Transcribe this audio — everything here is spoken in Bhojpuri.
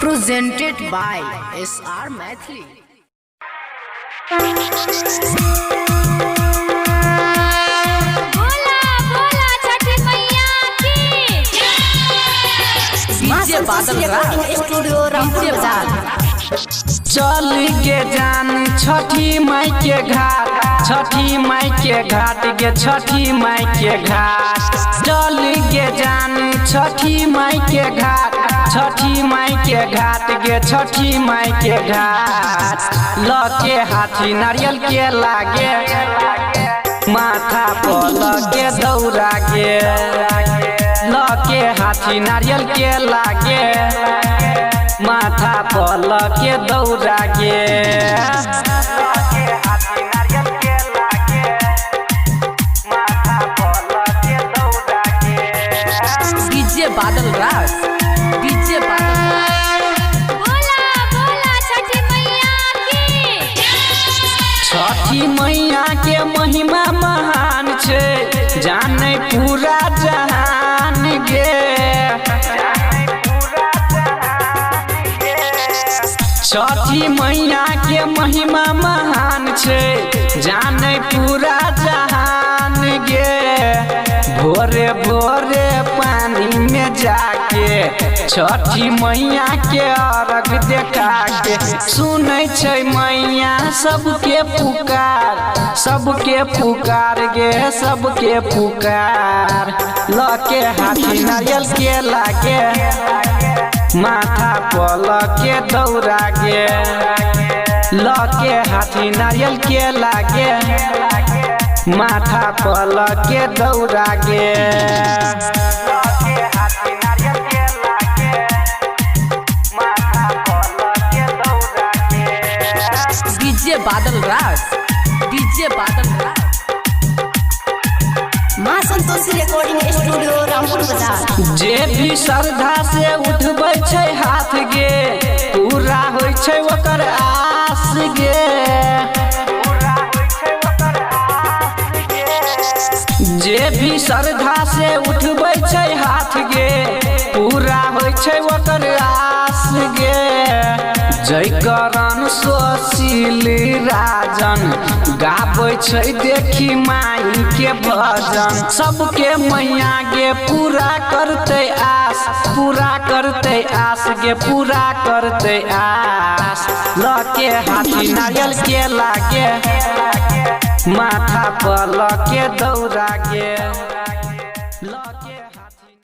presented by SR Maithili. बोला बोला छठी मैया की डीजे बादल स्टूडियो रामपुर बाजार। चल के जान छठी माई के घाट, छठी माई के घाट गे छठी माई के घाट। चल के जान छठी माई के घाट, छठी माई के घाट गे छठी माई के घाट। लके हाथी नारियल के लागे, माथा पर लगे दौड़ा गे। लके हाथी नारियल के लागे, माथा पर लगे दौड़ा गे। डीजे बादल राज, डीजे बादल। बोला बोला छठी मैया की छठी मैया के महिमा महान छे, जाने पूरा जहान गे। छठी मैया के महिमा महान छे, जाने पूरा जहान गे। भोरे भोरे पानी में जाके छठी मैया के अर्घ देखा के सुनै छै मैया सबके पुकार, सबके पुकार गे सबके पुकार। लके हाथी नारियल के लागे, माथा पर लगे दौड़ा गे। लके हाथी नारियल के लागे, माथा पर लगे दौड़ा गे। डीजे बादल राज, डीजे बादल राज। माँ संतोषी रिकॉर्डिंग स्टूडियो रामपुर बाजार। जे भी श्रद्धा से उठबै छै हाथ गे, पूरा होइ छै ओकर आस गे। जे भी श्रद्धा से उठबै छै हाथ गे, पूरा होइ छै ओकर आस गे। जय करण सुशील राजन गाबै छै देखी माई के भजन। सबके मैया गे पूरा करते आस, पूरा करते आस गे पूरा करते आस। लके हाथी नारियल के लागे, माथा पर लगे दौड़ा गे।